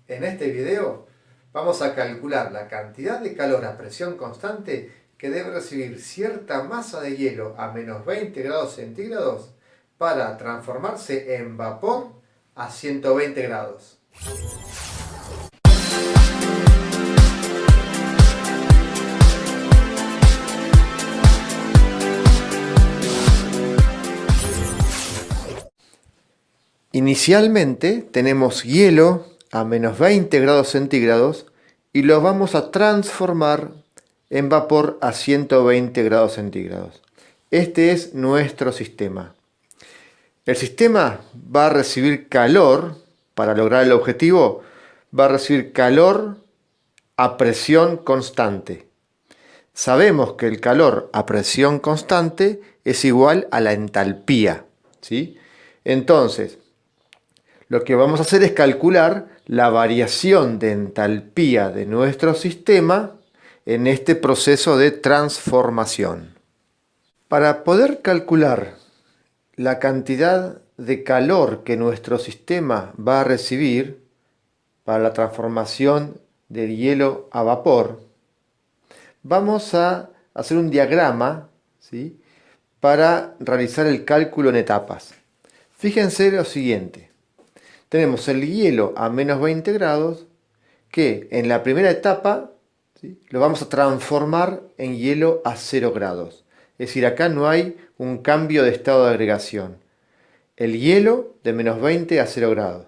En este video vamos a calcular la cantidad de calor a presión constante que debe recibir cierta masa de hielo a menos 20 grados centígrados para transformarse en vapor a 120 grados. Inicialmente tenemos hielo a menos 20 grados centígrados y lo vamos a transformar en vapor a 120 grados centígrados. Este es nuestro sistema. El sistema va a recibir calor, para lograr el objetivo, va a recibir calor a presión constante. Sabemos que el calor a presión constante es igual a la entalpía, ¿sí? Entonces, lo que vamos a hacer es calcular la variación de entalpía de nuestro sistema en este proceso de transformación. Para poder calcular la cantidad de calor que nuestro sistema va a recibir para la transformación del hielo a vapor, vamos a hacer un diagrama, ¿sí?, para realizar el cálculo en etapas. Fíjense lo siguiente. Tenemos el hielo a menos 20 grados que en la primera etapa, ¿sí?, lo vamos a transformar en hielo a 0 grados. Es decir, acá no hay un cambio de estado de agregación. El hielo de menos 20 a 0 grados,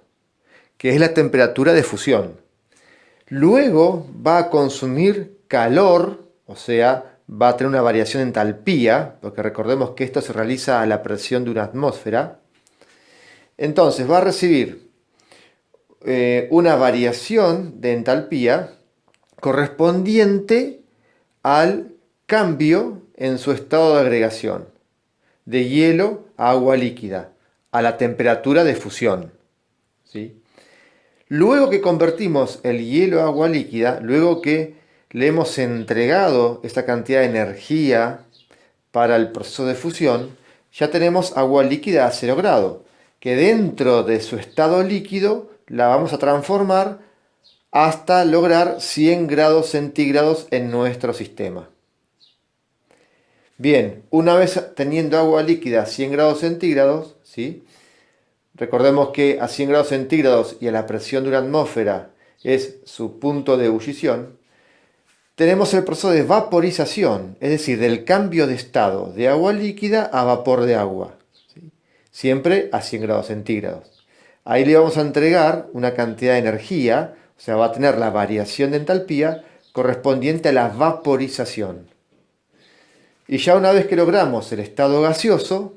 que es la temperatura de fusión. Luego va a consumir calor, o sea, va a tener una variación de entalpía, porque recordemos que esto se realiza a la presión de una atmósfera. Entonces va a recibir una variación de entalpía correspondiente al cambio en su estado de agregación, de hielo a agua líquida, a la temperatura de fusión, ¿sí? Luego que convertimos el hielo a agua líquida, luego que le hemos entregado esta cantidad de energía para el proceso de fusión, ya tenemos agua líquida a 0 grado, que dentro de su estado líquido la vamos a transformar hasta lograr 100 grados centígrados en nuestro sistema. Bien, una vez teniendo agua líquida a 100 grados centígrados, ¿sí?, recordemos que a 100 grados centígrados y a la presión de una atmósfera es su punto de ebullición, tenemos el proceso de vaporización, es decir, del cambio de estado de agua líquida a vapor de agua, ¿sí?, siempre a 100 grados centígrados. Ahí le vamos a entregar una cantidad de energía, o sea, va a tener la variación de entalpía correspondiente a la vaporización. Y ya una vez que logramos el estado gaseoso,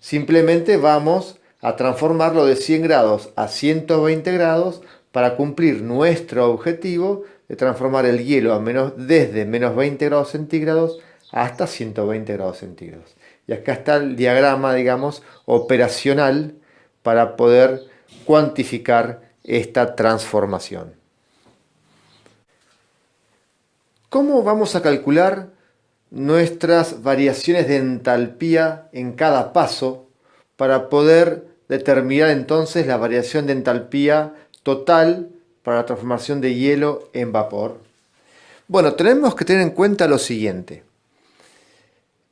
simplemente vamos a transformarlo de 100 grados a 120 grados para cumplir nuestro objetivo de transformar el hielo desde menos 20 grados centígrados hasta 120 grados centígrados. Y acá está el diagrama, digamos, operacional para poder cuantificar esta transformación. ¿Cómo vamos a calcular nuestras variaciones de entalpía en cada paso para poder determinar entonces la variación de entalpía total para la transformación de hielo en vapor? Bueno, tenemos que tener en cuenta lo siguiente.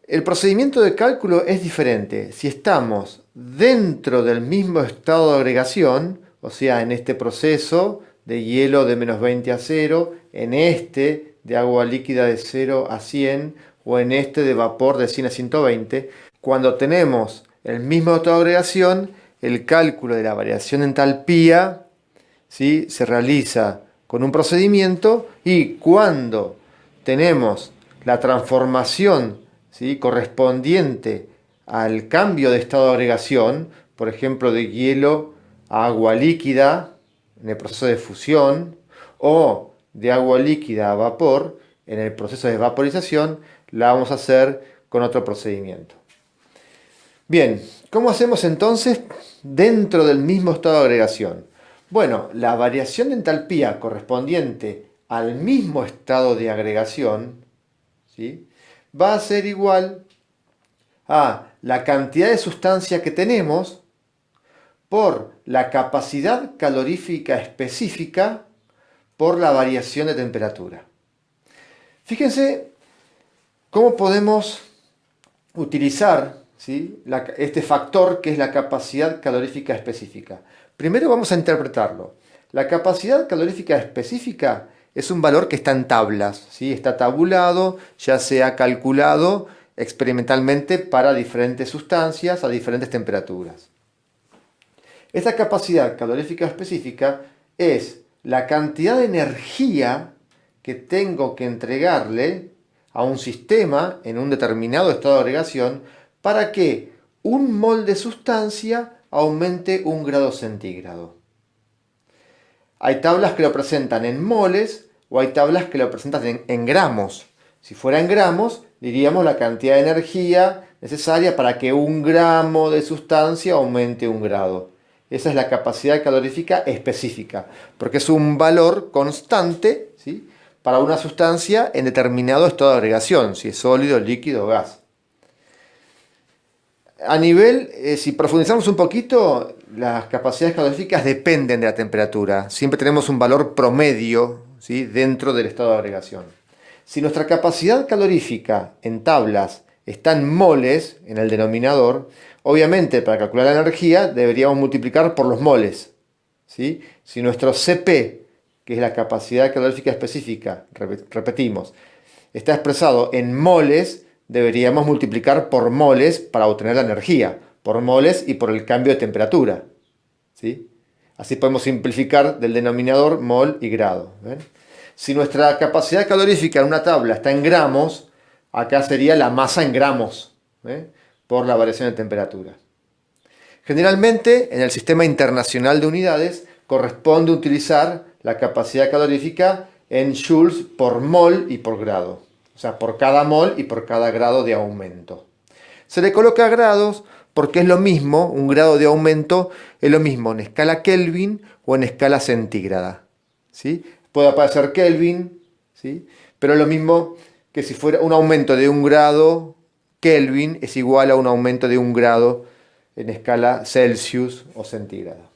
El procedimiento de cálculo es diferente si estamos dentro del mismo estado de agregación, o sea, en este proceso de hielo de menos 20 a 0, en este de agua líquida de 0 a 100 o en este de vapor de 100 a 120. Cuando tenemos el mismo estado de agregación, el cálculo de la variación de entalpía, ¿sí?, se realiza con un procedimiento, y cuando tenemos la transformación, ¿sí?, correspondiente al cambio de estado de agregación, por ejemplo, de hielo a agua líquida en el proceso de fusión, o de agua líquida a vapor en el proceso de vaporización, la vamos a hacer con otro procedimiento. Bien, ¿cómo hacemos entonces dentro del mismo estado de agregación? Bueno, la variación de entalpía correspondiente al mismo estado de agregación, ¿sí?, va a ser igual a la cantidad de sustancia que tenemos por la capacidad calorífica específica por la variación de temperatura. Fíjense cómo podemos utilizar, ¿sí?, este factor que es la capacidad calorífica específica. Primero vamos a interpretarlo. La capacidad calorífica específica es un valor que está en tablas, ¿sí? Está tabulado, ya se ha calculado experimentalmente para diferentes sustancias a diferentes temperaturas. Esta capacidad calorífica específica es la cantidad de energía que tengo que entregarle a un sistema en un determinado estado de agregación para que un mol de sustancia aumente 1 grado centígrado. Hay tablas que lo presentan en moles o hay tablas que lo presentan en gramos. Si fuera en gramos, diríamos la cantidad de energía necesaria para que 1 gramo de sustancia aumente 1 grado. Esa es la capacidad calorífica específica, porque es un valor constante, ¿sí?, para una sustancia en determinado estado de agregación, si es sólido, líquido o gas. A nivel, si profundizamos un poquito, las capacidades caloríficas dependen de la temperatura. Siempre tenemos un valor promedio, ¿sí?, dentro del estado de agregación. Si nuestra capacidad calorífica en tablas está en moles, en el denominador, obviamente para calcular la energía deberíamos multiplicar por los moles, ¿sí? Si nuestro Cp, que es la capacidad calorífica específica, repetimos, está expresado en moles, deberíamos multiplicar por moles para obtener la energía, por moles y por el cambio de temperatura, ¿sí? Así podemos simplificar del denominador mol y grado. ¿Ven? Si nuestra capacidad calorífica en una tabla está en gramos, acá sería la masa en gramos, por la variación de temperatura. Generalmente, en el sistema internacional de unidades, corresponde utilizar la capacidad calorífica en joules por mol y por grado. O sea, por cada mol y por cada grado de aumento. Se le coloca grados porque es lo mismo, un grado de aumento es lo mismo en escala Kelvin o en escala centígrada, ¿sí? Puede aparecer Kelvin, ¿sí?, pero es lo mismo que si fuera un aumento de 1 grado Kelvin es igual a un aumento de 1 grado en escala Celsius o centígrada.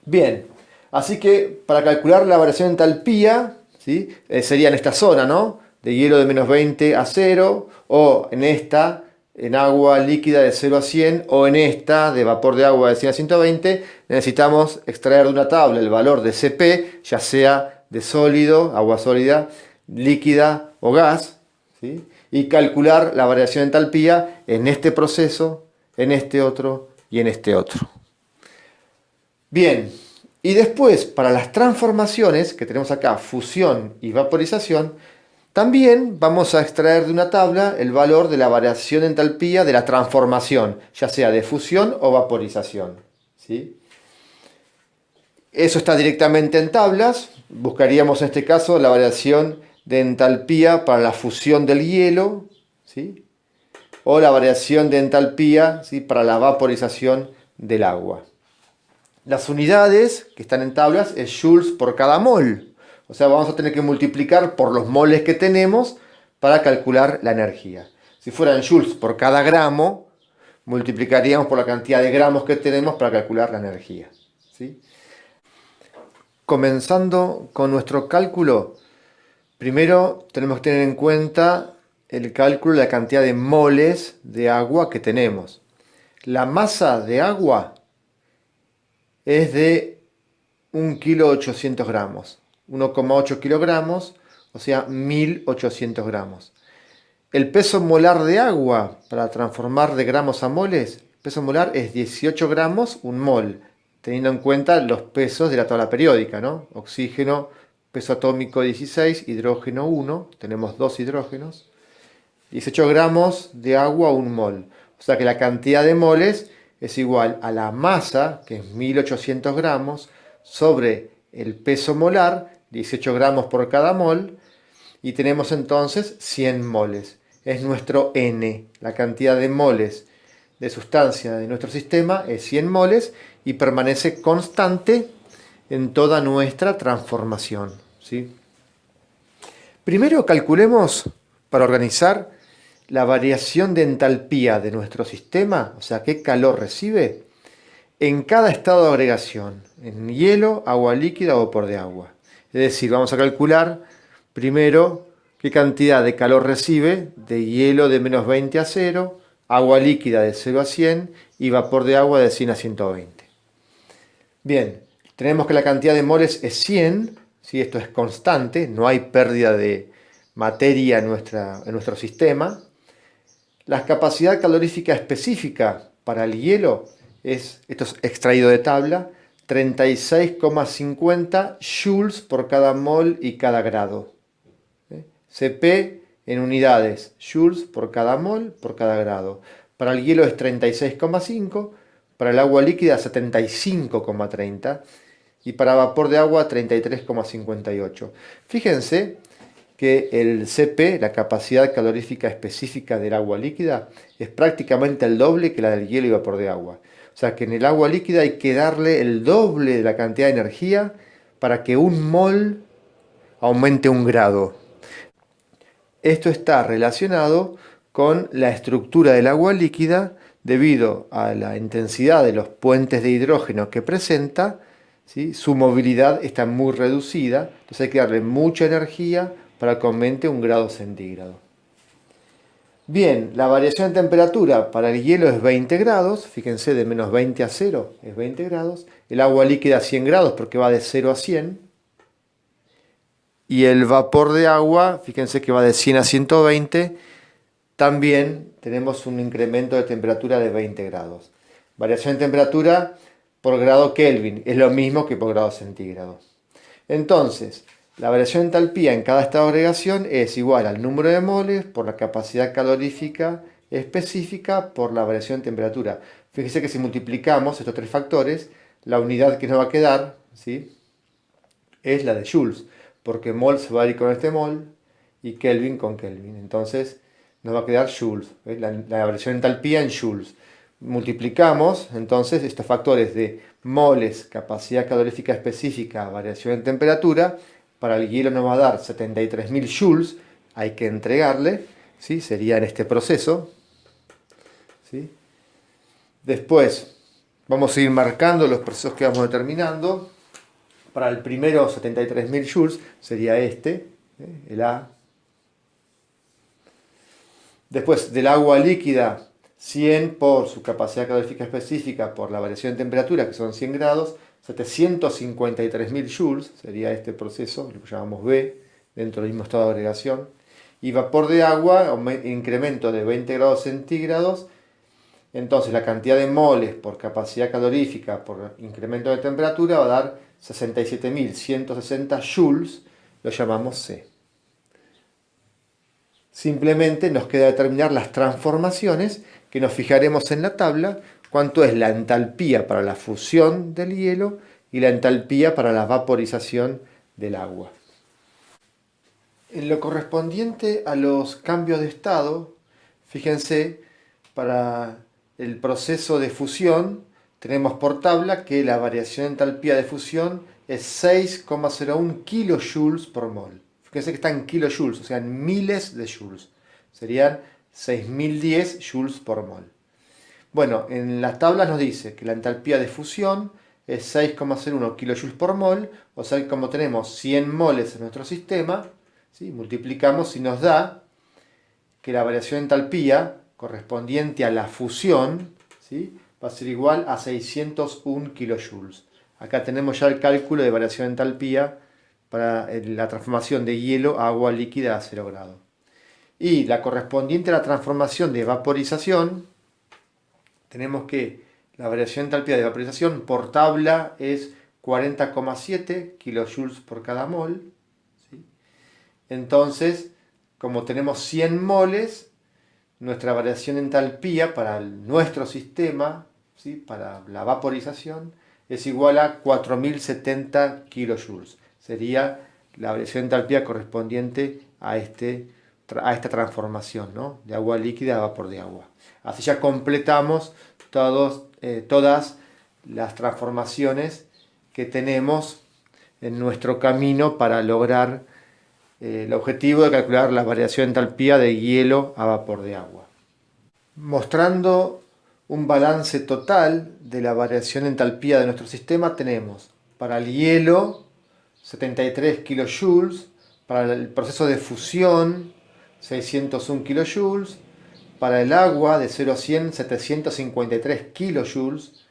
Bien, así que para calcular la variación de entalpía, ¿sí?, sería en esta zona, ¿no?, de hielo de menos 20 a 0, o en esta, en agua líquida de 0 a 100, o en esta, de vapor de agua de 100 a 120, necesitamos extraer de una tabla el valor de Cp, ya sea de sólido, agua sólida, líquida o gas, ¿sí?, y calcular la variación de entalpía en este proceso, en este otro y en este otro. Bien, y después para las transformaciones que tenemos acá, fusión y vaporización, también vamos a extraer de una tabla el valor de la variación de entalpía de la transformación, ya sea de fusión o vaporización, ¿sí? Eso está directamente en tablas. Buscaríamos en este caso la variación de entalpía para la fusión del hielo, ¿sí?, o la variación de entalpía, ¿sí?, para la vaporización del agua. Las unidades que están en tablas es joules por cada mol. O sea, vamos a tener que multiplicar por los moles que tenemos para calcular la energía. Si fueran joules por cada gramo, multiplicaríamos por la cantidad de gramos que tenemos para calcular la energía, ¿sí? Comenzando con nuestro cálculo, primero tenemos que tener en cuenta el cálculo de la cantidad de moles de agua que tenemos. La masa de agua es de 1,8 kg, 1,8 kilogramos, o sea, 1.800 gramos. El peso molar de agua, para transformar de gramos a moles, el peso molar es 18 gramos, un mol, teniendo en cuenta los pesos de la tabla periódica, ¿no? Oxígeno, peso atómico 16, hidrógeno 1, tenemos 2 hidrógenos, 18 gramos de agua a un mol. O sea que la cantidad de moles es igual a la masa, que es 1.800 gramos, sobre el peso molar, 18 gramos por cada mol, y tenemos entonces 100 moles. Es nuestro N, la cantidad de moles de sustancia de nuestro sistema es 100 moles y permanece constante en toda nuestra transformación, ¿sí? Primero calculemos, para organizar, la variación de entalpía de nuestro sistema, o sea, qué calor recibe, en cada estado de agregación, en hielo, agua líquida o vapor de agua. Es decir, vamos a calcular primero qué cantidad de calor recibe de hielo de menos 20 a 0, agua líquida de 0 a 100 y vapor de agua de 100 a 120. Bien, tenemos que la cantidad de moles es 100, ¿sí? Esto es constante, no hay pérdida de materia en nuestro sistema. La capacidad calorífica específica para el hielo esto es extraído de tabla, 36,50 joules por cada mol y cada grado. CP en unidades, joules por cada mol por cada grado. Para el hielo es 36,5, para el agua líquida 75,30 y para vapor de agua 33,58. Fíjense que el CP, la capacidad calorífica específica del agua líquida, es prácticamente el doble que la del hielo y vapor de agua. O sea que en el agua líquida hay que darle el doble de la cantidad de energía para que un mol aumente un grado. Esto está relacionado con la estructura del agua líquida debido a la intensidad de los puentes de hidrógeno que presenta, ¿sí? Su movilidad está muy reducida, entonces hay que darle mucha energía para que aumente un grado centígrado. Bien, la variación de temperatura para el hielo es 20 grados, fíjense, de menos 20 a 0 es 20 grados, el agua líquida 100 grados porque va de 0 a 100, y el vapor de agua, fíjense que va de 100 a 120, también tenemos un incremento de temperatura de 20 grados. Variación de temperatura por grado Kelvin, es lo mismo que por grado centígrado. Entonces, la variación de entalpía en cada estado de agregación es igual al número de moles por la capacidad calorífica específica por la variación de temperatura. Fíjense que si multiplicamos estos tres factores, la unidad que nos va a quedar, ¿sí?, es la de joules, porque mol se va a ir con este mol y Kelvin con Kelvin. Entonces nos va a quedar joules, la variación de entalpía en joules. Multiplicamos entonces estos factores de moles, capacidad calorífica específica, variación de temperatura. Para el hielo nos va a dar 73.000 joules, hay que entregarle, ¿sí?, sería en este proceso, ¿sí? Después vamos a ir marcando los procesos que vamos determinando. Para el primero 73.000 joules sería este, el A. Después del agua líquida, 100 por su capacidad calorífica específica por la variación de temperatura, que son 100 grados, 753.000 joules, sería este proceso, lo que llamamos B, dentro del mismo estado de agregación. Y vapor de agua, incremento de 20 grados centígrados, entonces la cantidad de moles por capacidad calorífica por incremento de temperatura va a dar 67.160 joules, lo llamamos C. Simplemente nos queda determinar las transformaciones que nos fijaremos en la tabla, cuánto es la entalpía para la fusión del hielo y la entalpía para la vaporización del agua. En lo correspondiente a los cambios de estado, fíjense, para el proceso de fusión tenemos por tabla que la variación de entalpía de fusión es 6,01 kilojoules por mol. Fíjense que está en kilojoules, o sea, en miles de joules. Serían 6.010 joules por mol. Bueno, en las tablas nos dice que la entalpía de fusión es 6,01 kilojoules por mol, o sea que como tenemos 100 moles en nuestro sistema, ¿sí?, multiplicamos y nos da que la variación de entalpía correspondiente a la fusión, ¿sí?, va a ser igual a 601 kilojoules. Acá tenemos ya el cálculo de variación de entalpía para la transformación de hielo a agua líquida a 0 grado. Y la correspondiente a la transformación de vaporización, tenemos que la variación de entalpía de vaporización por tabla es 40,7 kilojoules por cada mol, ¿sí? Entonces, como tenemos 100 moles, nuestra variación de entalpía para nuestro sistema, ¿sí?, para la vaporización, es igual a 4.070 kilojoules. Sería la variación de entalpía correspondiente a esta transformación, ¿no?, de agua líquida a vapor de agua. Así ya completamos todas las transformaciones que tenemos en nuestro camino para lograr el objetivo de calcular la variación de entalpía de hielo a vapor de agua. Mostrando un balance total de la variación de entalpía de nuestro sistema, tenemos para el hielo 73 kilojoules, para el proceso de fusión 601 kilojoules, para el agua de 0 a 100 753 kilojoules,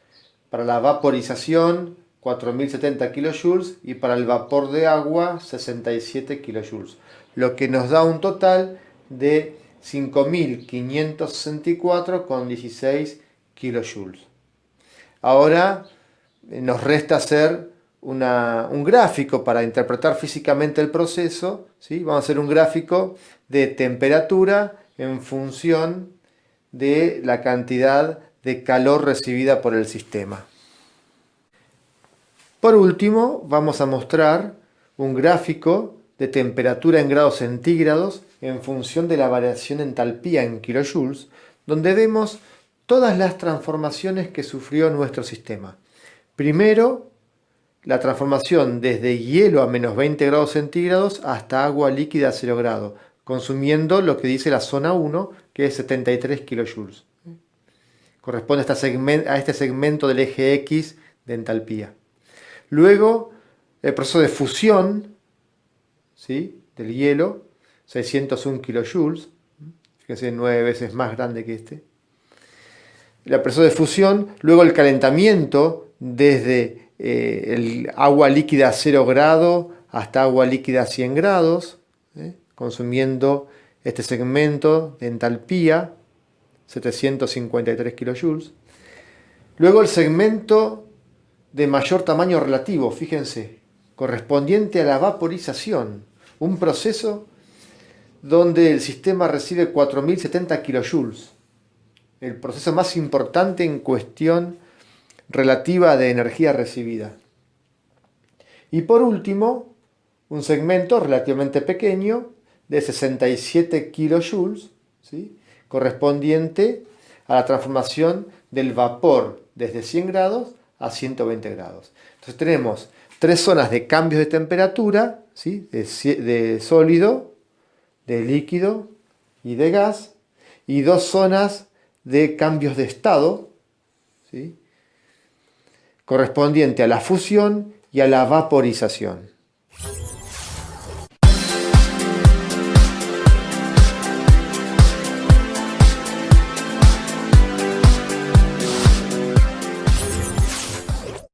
para la vaporización 4070 kilojoules y para el vapor de agua 67 kilojoules, lo que nos da un total de 5564,16 kilojoules. Ahora nos resta hacer un gráfico para interpretar físicamente el proceso, ¿sí? Vamos a hacer un gráfico de temperatura en función de la cantidad de calor recibida por el sistema. Por último, vamos a mostrar un gráfico de temperatura en grados centígrados en función de la variación de entalpía en kilojoules, donde vemos todas las transformaciones que sufrió nuestro sistema. Primero, la transformación desde hielo a menos 20 grados centígrados hasta agua líquida a 0 grados, consumiendo lo que dice la zona 1, que es 73 kilojoules. Corresponde a este segmento del eje X de entalpía. Luego, el proceso de fusión, ¿sí?, del hielo, 601 kilojoules, fíjense, 9 veces más grande que este. El proceso de fusión, luego el calentamiento desde el agua líquida a 0 grados hasta agua líquida a 100 grados, consumiendo este segmento de entalpía, 753 kilojoules. Luego el segmento de mayor tamaño relativo, fíjense, correspondiente a la vaporización, un proceso donde el sistema recibe 4070 kilojoules, el proceso más importante en cuestión relativa de energía recibida. Y por último, un segmento relativamente pequeño de 67 kilojoules, ¿sí?, correspondiente a la transformación del vapor desde 100 grados a 120 grados. Entonces tenemos tres zonas de cambios de temperatura, ¿sí?, de sólido, de líquido y de gas, y dos zonas de cambios de estado, ¿sí?, correspondiente a la fusión y a la vaporización.